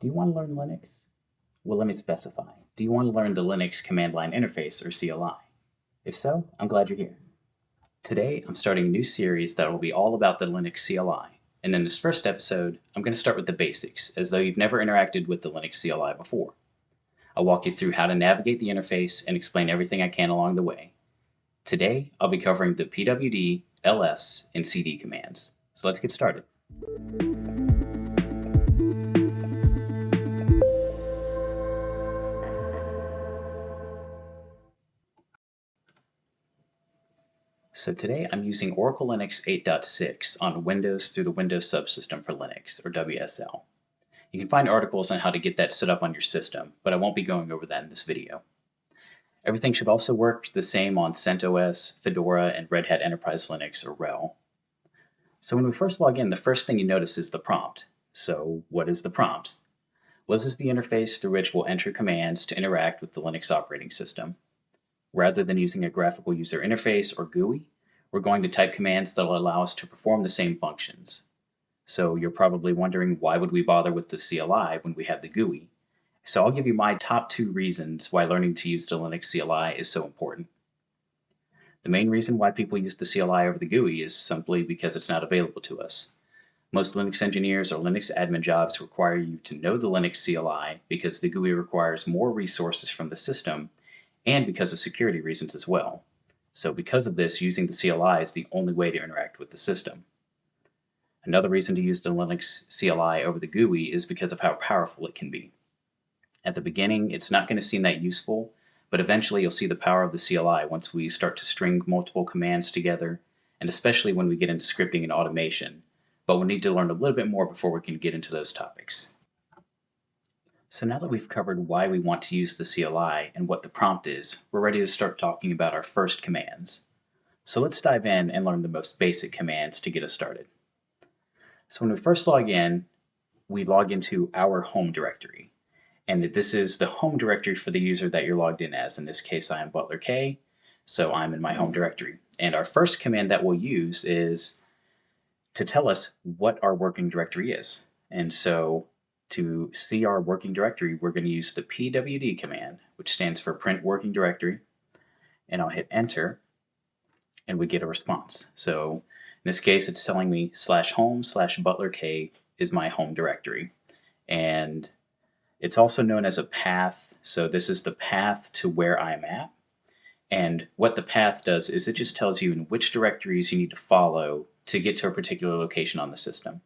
Do you want to learn Linux? Well, let me specify. Do you want to learn the Linux command line interface, or CLI? If so, I'm glad you're here. Today, I'm starting a new series that will be all about the Linux CLI. And in this first episode, I'm going to start with the basics, as though you've never interacted with the Linux CLI before. I'll walk you through how to navigate the interface and explain everything I can along the way. Today, I'll be covering the pwd, ls, and cd commands. So let's get started. So today I'm using Oracle Linux 8.6 on Windows through the Windows Subsystem for Linux, or WSL. You can find articles on how to get that set up on your system, but I won't be going over that in this video. Everything should also work the same on CentOS, Fedora, and Red Hat Enterprise Linux, or RHEL. So when we first log in, the first thing you notice is the prompt. So what is the prompt? Well, this is the interface through which we'll enter commands to interact with the Linux operating system. Rather than using a graphical user interface, or GUI, we're going to type commands that will allow us to perform the same functions. So you're probably wondering, why would we bother with the CLI when we have the GUI? So I'll give you my top 2 reasons why learning to use the Linux CLI is so important. The main reason why people use the CLI over the GUI is simply because it's not available to us. Most Linux engineers or Linux admin jobs require you to know the Linux CLI because the GUI requires more resources from the system, and because of security reasons as well. So because of this, using the CLI is the only way to interact with the system. Another reason to use the Linux CLI over the GUI is because of how powerful it can be. At the beginning, it's not going to seem that useful, but eventually you'll see the power of the CLI once we start to string multiple commands together, and especially when we get into scripting and automation. But we'll need to learn a little bit more before we can get into those topics. So now that we've covered why we want to use the CLI and what the prompt is, we're ready to start talking about our first commands. So let's dive in and learn the most basic commands to get us started. So when we first log in, we log into our home directory. And this is the home directory for the user that you're logged in as. In this case, I am Butler K, so I'm in my home directory. And our first command that we'll use is to tell us what our working directory is. And so to see our working directory, we're going to use the pwd command, which stands for print working directory. And I'll hit enter, and we get a response. So in this case, it's telling me /home/butlerk is my home directory. And it's also known as a path. So this is the path to where I'm at. And what the path does is it just tells you in which directories you need to follow to get to a particular location on the system.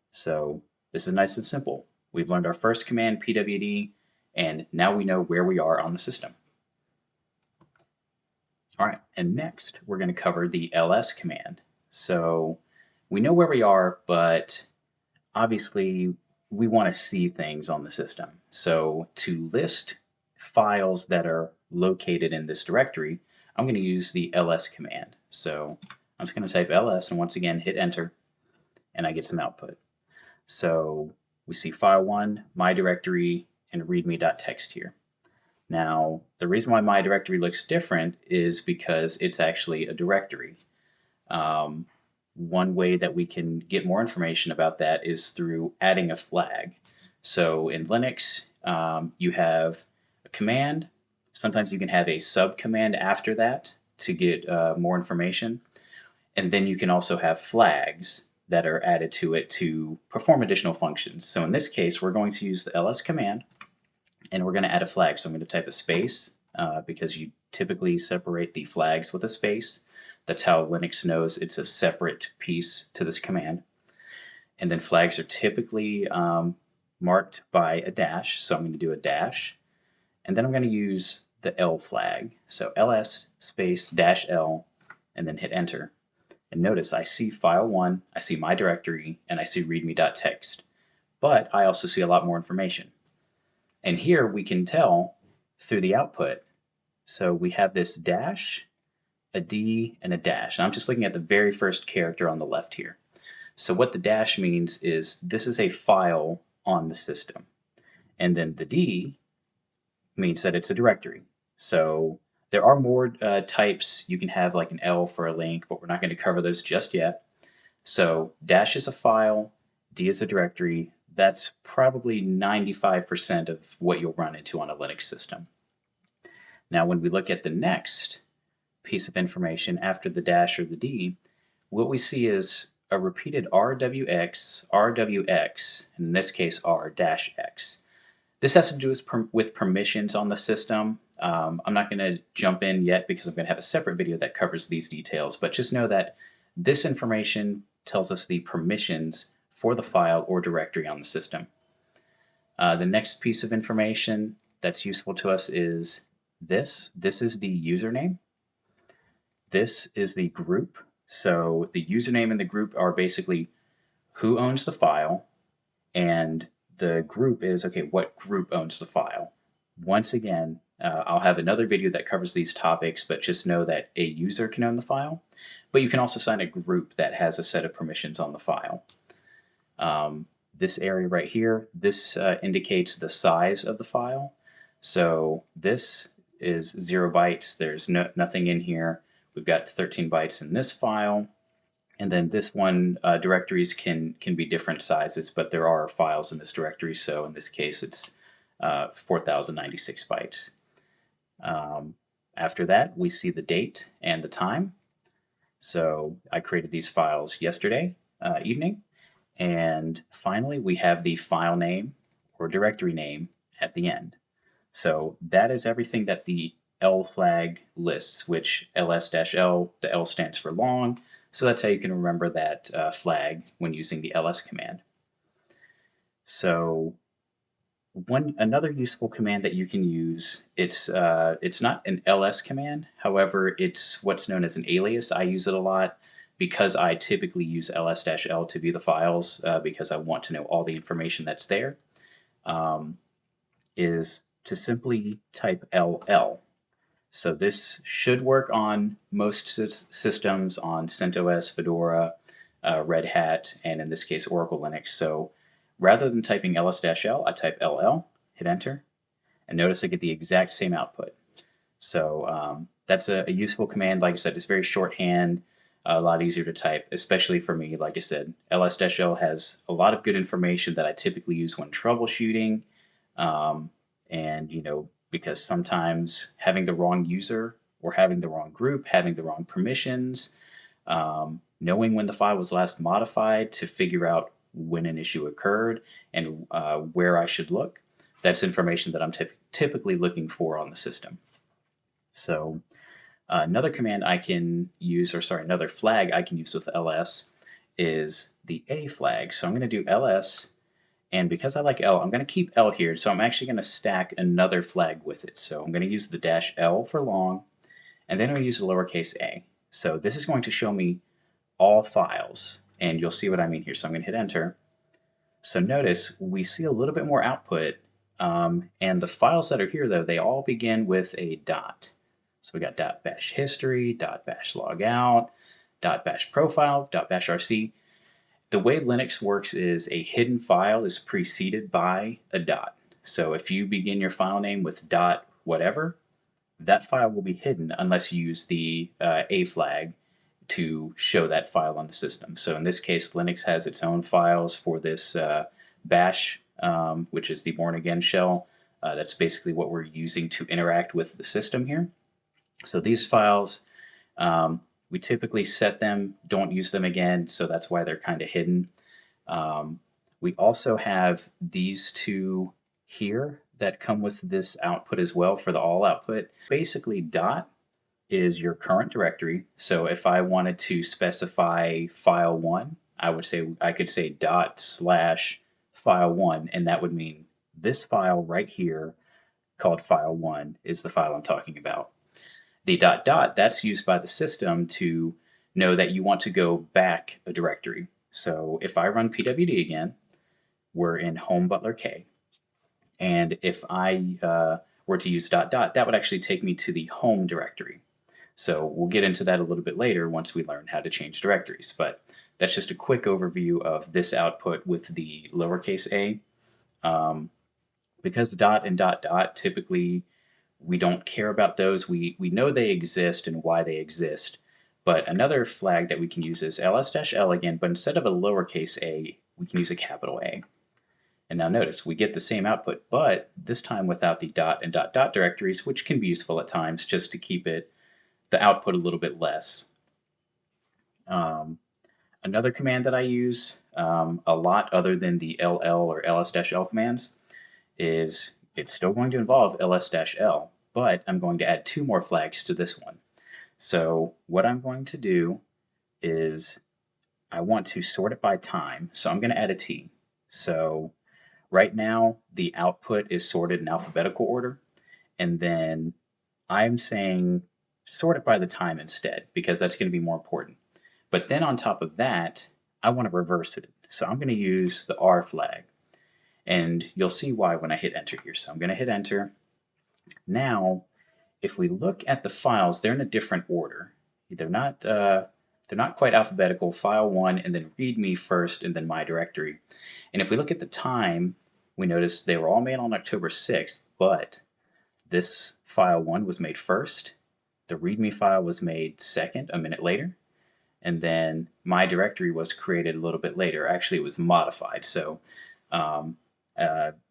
So this is nice and simple. We've learned our first command, pwd, and now we know where we are on the system. All right, and next we're going to cover the ls command. So we know where we are, but obviously we want to see things on the system. So to list files that are located in this directory, I'm going to use the ls command. So I'm just going to type ls and once again hit enter, and I get some output. So we see file 1, my directory, and readme.txt here. Now, the reason why my directory looks different is because it's actually a directory. One way that we can get more information about that is through adding a flag. So in Linux, you have a command. Sometimes you can have a subcommand after that to get more information. And then you can also have flags that are added to it to perform additional functions. So in this case, we're going to use the ls command, and we're going to add a flag. So I'm going to type a space because you typically separate the flags with a space. That's how Linux knows it's a separate piece to this command. And then flags are typically marked by a dash. So I'm going to do a dash. And then I'm going to use the L flag. So ls space -L, and then hit enter. And notice I see file 1, I see my directory, and I see readme.txt. But I also see a lot more information. And here we can tell through the output. So we have this dash, a D, and a dash. And I'm just looking at the very first character on the left here. So what the dash means is this is a file on the system. And then the D means that it's a directory. So there are more types. You can have like an L for a link, but we're not going to cover those just yet. So dash is a file, D is a directory, that's probably 95% of what you'll run into on a Linux system. Now, when we look at the next piece of information after the dash or the D, what we see is a repeated RWX, RWX, in this case R-X. This has to do with permissions on the system. I'm not going to jump in yet because I'm going to have a separate video that covers these details, but just know that this information tells us the permissions for the file or directory on the system. The next piece of information that's useful to us is this. This is the username. This is the group. So the username and the group are basically who owns the file, and the group is, okay, what group owns the file. Once again, I'll have another video that covers these topics, but just know that a user can own the file, but you can also assign a group that has a set of permissions on the file. This area right here, this indicates the size of the file. So this is 0 bytes. There's nothing in here. We've got 13 bytes in this file. And then this one, directories can be different sizes, but there are files in this directory. So in this case, it's 4096 bytes. After that, we see the date and the time. So I created these files yesterday evening. And finally, we have the file name or directory name at the end. So that is everything that the L flag lists, which ls-l, the L stands for long. So that's how you can remember that flag when using the ls command. So another useful command that you can use, it's not an ls command, however, it's what's known as an alias. I use it a lot because I typically use ls-l to view the files because I want to know all the information that's there, is to simply type ll. So this should work on most systems on CentOS, Fedora, Red Hat, and in this case Oracle Linux. So rather than typing ls-l, I type ll, hit enter, and notice I get the exact same output. So that's a useful command. Like I said, it's very shorthand, a lot easier to type, especially for me. Like I said, ls-l has a lot of good information that I typically use when troubleshooting, and because sometimes having the wrong user or having the wrong group, having the wrong permissions, knowing when the file was last modified to figure out when an issue occurred and where I should look, that's information that I'm typically looking for on the system. So another command I can use, or sorry, another flag I can use with ls is the A flag. So I'm going to do ls, and because I like L, I'm going to keep L here, so I'm actually going to stack another flag with it. So I'm going to use the -L for long, and then I'm going to use the lowercase a. So this is going to show me all files, and you'll see what I mean here. So I'm going to hit enter. So notice we see a little bit more output, and the files that are here, though, they all begin with a dot. So we got .bash history, .bash logout, .bash profile, .bash rc. The way Linux works is a hidden file is preceded by a dot. So if you begin your file name with dot whatever, that file will be hidden unless you use the A flag to show that file on the system. So in this case, Linux has its own files for this bash, which is the born again shell. That's basically what we're using to interact with the system here. So these files, we typically set them, don't use them again, so that's why they're kind of hidden. We also have these two here that come with this output as well for the all output. Basically, dot is your current directory. So if I wanted to specify file1, I could say dot/file1, and that would mean this file right here called file1 is the file I'm talking about. The dot dot, that's used by the system to know that you want to go back a directory. So if I run pwd again, we're in home butler k. And if I were to use dot dot, that would actually take me to the home directory. So we'll get into that a little bit later once we learn how to change directories. But that's just a quick overview of this output with the lowercase a. Because dot and dot dot typically we don't care about those. We know they exist and why they exist. But another flag that we can use is ls-l again, but instead of a lowercase a, we can use a capital A. And now notice we get the same output, but this time without the dot and dot dot directories, which can be useful at times just to keep the output a little bit less. Another command that I use a lot other than the ll or ls-l commands is it's still going to involve ls-l, but I'm going to add 2 more flags to this one. So what I'm going to do is I want to sort it by time. So I'm going to add a T. So right now the output is sorted in alphabetical order, and then I'm saying sort it by the time instead because that's going to be more important. But then on top of that, I want to reverse it. So I'm going to use the R flag. And you'll see why when I hit enter here. So I'm going to hit enter. Now, if we look at the files, they're in a different order. They're not quite alphabetical. File 1 and then readme first and then my directory. And if we look at the time, we notice they were all made on October 6th, but this file 1 was made first. The readme file was made second, a minute later. And then my directory was created a little bit later. Actually, it was modified. So um,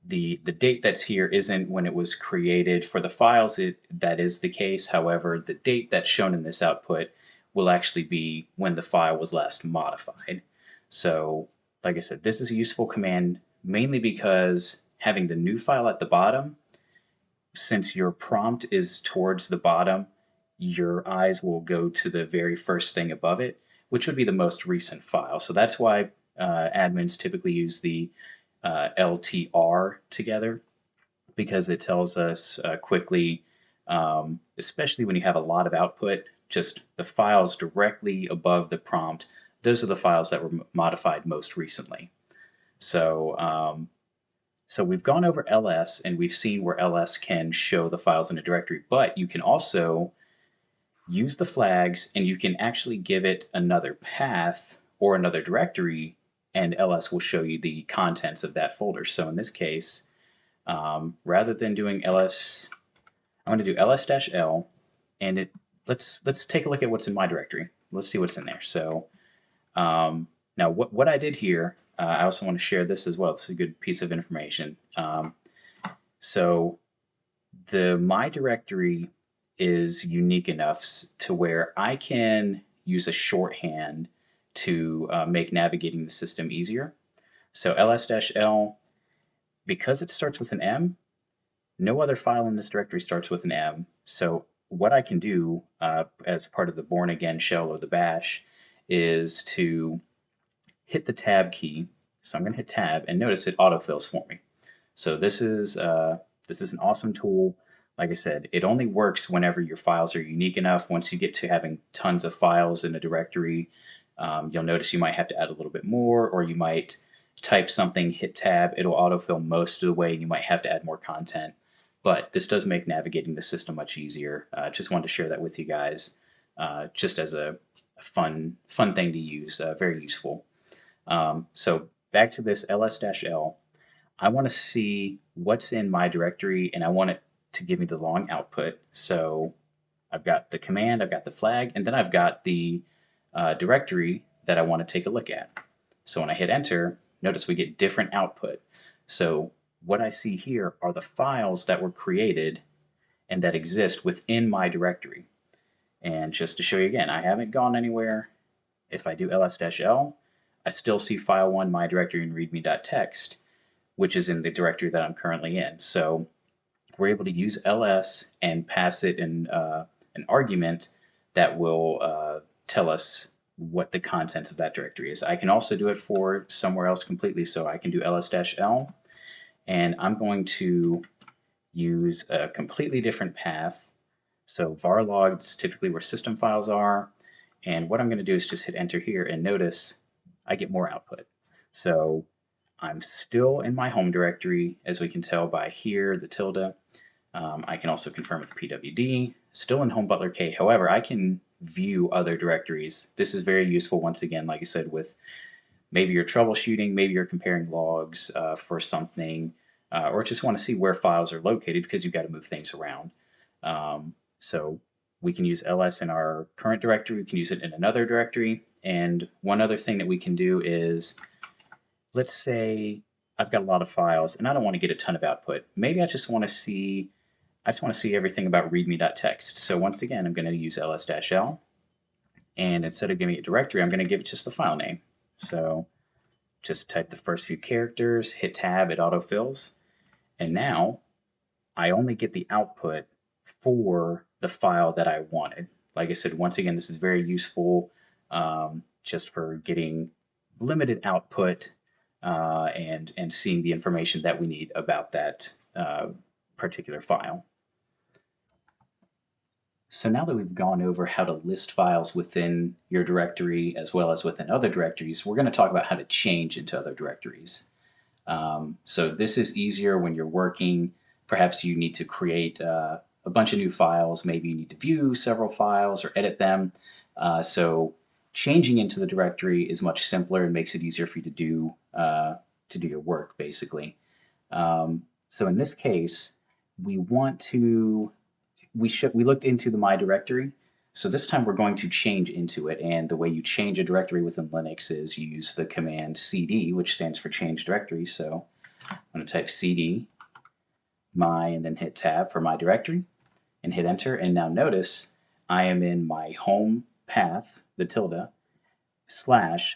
the date that's here isn't when it was created. For the files, that is the case. However, the date that's shown in this output will actually be when the file was last modified. So, like I said, this is a useful command mainly because having the new file at the bottom, since your prompt is towards the bottom, your eyes will go to the very first thing above it, which would be the most recent file. So that's why admins typically use the LTR together, because it tells us quickly, especially when you have a lot of output, just the files directly above the prompt. Those are the files that were modified most recently. So, so we've gone over ls and we've seen where ls can show the files in a directory, but you can also use the flags and you can actually give it another path or another directory, and ls will show you the contents of that folder. So in this case, rather than doing ls, I'm going to do ls-l, and let's take a look at what's in my directory. Let's see what's in there. So now what I did here, I also want to share this as well. It's a good piece of information. So the my directory is unique enough to where I can use a shorthand to make navigating the system easier. So ls-l, because it starts with an M, no other file in this directory starts with an M. So what I can do as part of the born again shell or the bash is to hit the tab key. So I'm going to hit tab, and notice it autofills for me. So this is an awesome tool. Like I said, it only works whenever your files are unique enough. Once you get to having tons of files in a directory, you'll notice you might have to add a little bit more, or you might type something, hit tab, it'll autofill most of the way, and you might have to add more content. But this does make navigating the system much easier. Just wanted to share that with you guys, just as a fun thing to use, very useful. So back to this ls-l. I want to see what's in my directory, and I want it to give me the long output. So I've got the command, I've got the flag, and then I've got the directory that I want to take a look at. So when I hit enter, notice we get different output. So what I see here are the files that were created and that exist within my directory. And just to show you again, I haven't gone anywhere. If I do ls-l, I still see file 1, my directory, and readme.txt, which is in the directory that I'm currently in. So we're able to use ls and pass it in an argument that will tell us what the contents of that directory is. I can also do it for somewhere else completely. So I can do ls-l, and I'm going to use a completely different path. So var log is typically where system files are. And what I'm going to do is just hit enter here, and notice I get more output. So I'm still in my home directory, as we can tell by here, the tilde. I can also confirm with pwd, still in home butler k. However, I can view other directories. This is very useful, once again, like I said, with maybe you're troubleshooting, maybe you're comparing logs for something, or just want to see where files are located because you've got to move things around. So we can use ls in our current directory, we can use it in another directory, and one other thing that we can do is, let's say I've got a lot of files and I don't want to get a ton of output. Maybe I just want to see everything about readme.txt. So once again, I'm going to use ls-l, and instead of giving it a directory, I'm going to give it just a file name. So just type the first few characters, hit tab, it autofills, and now I only get the output for the file that I wanted. Like I said, once again, this is very useful just for getting limited output and seeing the information that we need about that particular file. So now that we've gone over how to list files within your directory as well as within other directories, we're going to talk about how to change into other directories. So this is easier when you're working. Perhaps you need to create a bunch of new files. Maybe you need to view several files or edit them. So changing into the directory is much simpler and makes it easier for you to do your work, basically. So in this case, we want to we looked into the My directory. So this time we're going to change into it, and the way you change a directory within Linux is you use the command cd, which stands for change directory. So I'm going to type cd my and then hit tab for my directory and hit enter. And now notice I am in my home path, the tilde, /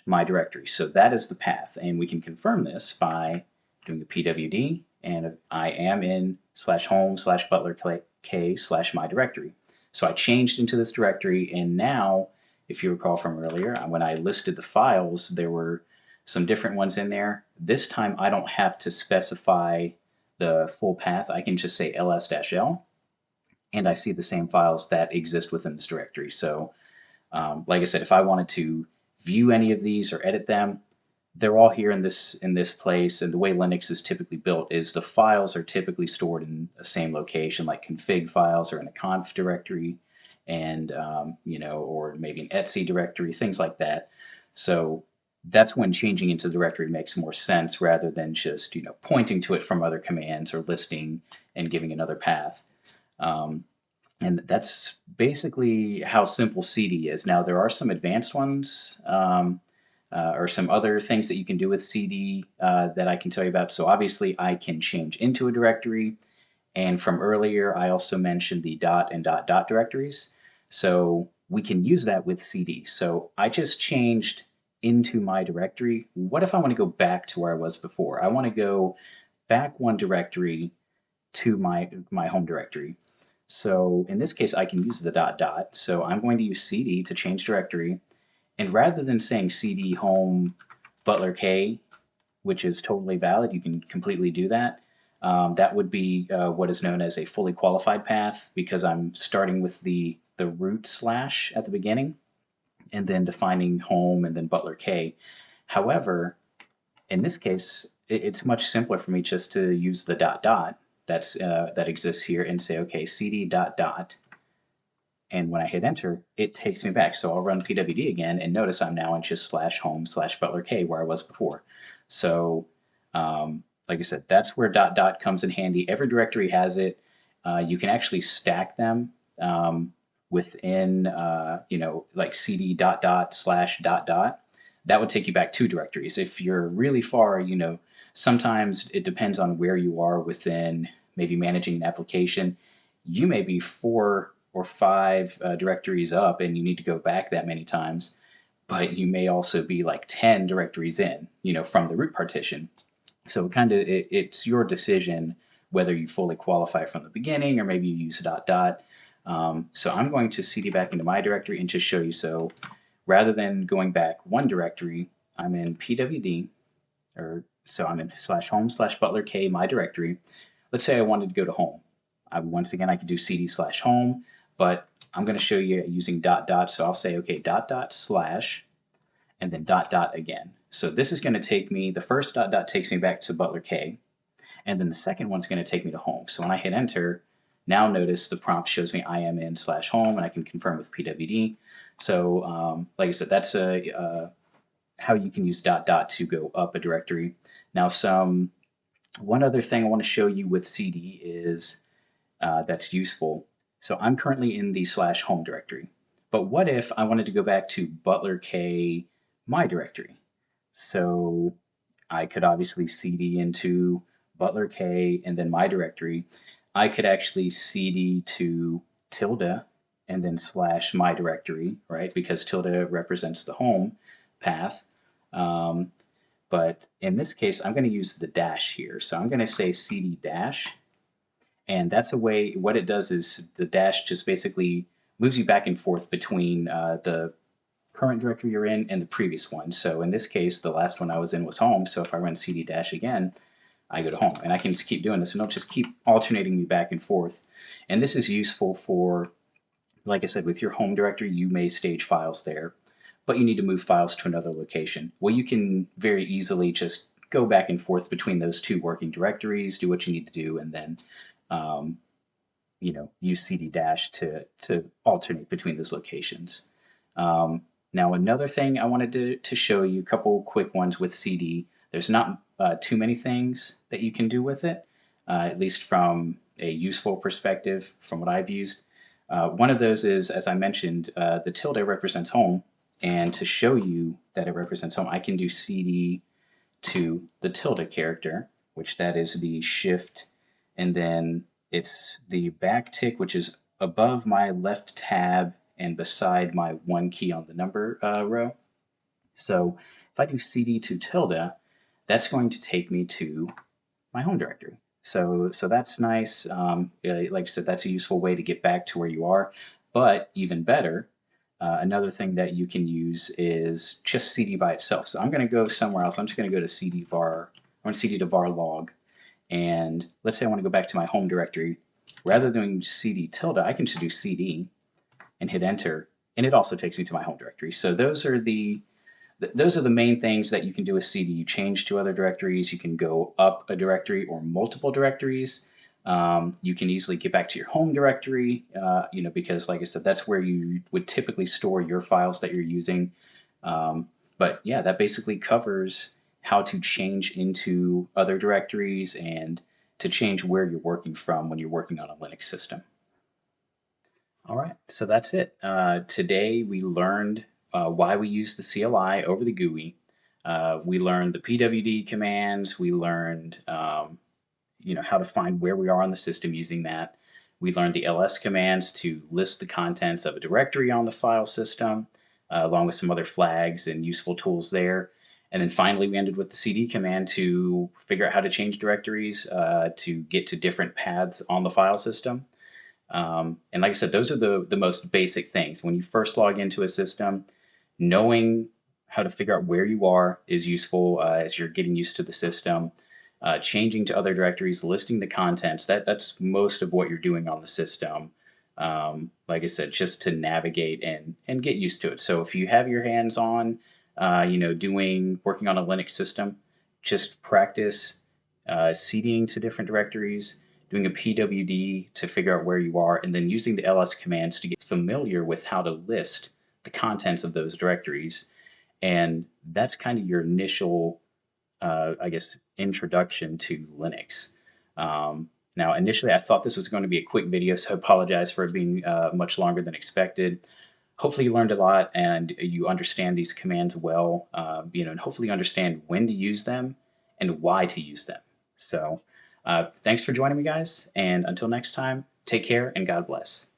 my directory. So that is the path, and we can confirm this by doing a pwd, and I am in /home /butler k / my directory. So I changed into this directory, and now, if you recall from earlier, when I listed the files, there were some different ones in there. This time I don't have to specify the full path. I can just say ls-l, and I see the same files that exist within this directory. So like I said, if I wanted to view any of these or edit them, they're all here in this place. And the way Linux is typically built is the files are typically stored in the same location, like config files are in a conf directory, and or maybe an etc directory, things like that. So that's when changing into the directory makes more sense rather than just pointing to it from other commands or listing and giving another path. And that's basically how simple CD is. Now, there are some advanced ones or some other things that you can do with CD that I can tell you about. So obviously, I can change into a directory. And from earlier, I also mentioned the dot and dot dot directories. So we can use that with CD. So I just changed into my directory. What if I want to go back to where I was before? I want to go back one directory to my home directory. So in this case, I can use the dot dot. So I'm going to use cd to change directory. And rather than saying cd home butler k, which is totally valid, you can completely do that. That would be what is known as a fully qualified path, because I'm starting with the root / at the beginning and then defining home and then butler k. However, in this case, it's much simpler for me just to use the dot dot that exists here and say, okay, cd dot dot. And when I hit enter, it takes me back. So I'll run pwd again, and notice I'm now in just /home /butler k where I was before. So like I said, that's where dot dot comes in handy. Every directory has it. You can actually stack them within, like cd dot dot / dot dot. That would take you back 2 directories. If you're really far, sometimes it depends on where you are within maybe managing an application. You may be 4 or 5 directories up and you need to go back that many times, but you may also be like 10 directories in, from the root partition. So it's your decision whether you fully qualify from the beginning or maybe you use dot dot. So I'm going to cd back into my directory and just show you. So rather than going back one directory, I'm in pwd, so I'm in /home /butler k, my directory. Let's say I wanted to go to home. Once again, I could do cd /home, but I'm going to show you using dot dot. So I'll say, okay, dot dot / and then dot dot again. So this is going to take me, the first dot dot takes me back to butler k, and then the second one's going to take me to home. So when I hit enter, now notice the prompt shows me I am in /home, and I can confirm with pwd. So like I said, that's how you can use dot dot to go up a directory. Now one other thing I want to show you with cd is that's useful. So I'm currently in the /home directory. But what if I wanted to go back to butler k my directory? So I could obviously cd into butler k and then my directory. I could actually cd to tilde and then slash my directory, right? Because tilde represents the home path. Um, but in this case, I'm going to use the dash here. So I'm going to say cd dash, and that's a way, what it does is the dash just basically moves you back and forth between the current directory you're in and the previous one. So in this case, the last one I was in was home. So if I run cd dash again, I go to home. And I can just keep doing this, and it'll just keep alternating me back and forth. And this is useful for, like I said, with your home directory, you may stage files there, but you need to move files to another location. Well, you can very easily just go back and forth between those two working directories, do what you need to do, and then um, use cd dash to alternate between those locations. Now, another thing I wanted to show you, a couple quick ones with cd. There's not too many things that you can do with it, at least from a useful perspective from what I've used. One of those is, as I mentioned, the tilde represents home, and to show you that it represents home, I can do cd to the tilde character, which that is the shift, and then it's the back tick, which is above my left tab and beside my one key on the number row. So if I do cd to tilde, that's going to take me to my home directory. So that's nice. Like I said, that's a useful way to get back to where you are. But even better, another thing that you can use is just cd by itself. So I'm going to go somewhere else. I'm just going to go to cd var. I want cd to var log, and let's say I want to go back to my home directory. Rather than cd tilde, I can just do cd and hit enter, and it also takes me to my home directory. So those are the main things that you can do with cd. You change to other directories. You can go up a directory or multiple directories. You can easily get back to your home directory, because, like I said, that's where you would typically store your files that you're using. But yeah, that basically covers how to change into other directories and to change where you're working from when you're working on a Linux system. All right, so that's it. Today we learned why we use the CLI over the GUI. We learned the pwd commands. We learned how to find where we are on the system using that. We learned the ls commands to list the contents of a directory on the file system, along with some other flags and useful tools there. And then finally, we ended with the cd command to figure out how to change directories to get to different paths on the file system. And like I said, those are the most basic things. When you first log into a system, knowing how to figure out where you are is useful as you're getting used to the system. Changing to other directories, listing the contents, that's most of what you're doing on the system. Like I said, just to navigate and get used to it. So if you have your hands on, working on a Linux system, just practice cding to different directories, doing a pwd to figure out where you are, and then using the ls commands to get familiar with how to list the contents of those directories. And that's kind of your initial, introduction to Linux. Now, initially, I thought this was going to be a quick video, so I apologize for it being much longer than expected. Hopefully, you learned a lot and you understand these commands well, and hopefully, you understand when to use them and why to use them. So, thanks for joining me, guys, and until next time, take care and God bless.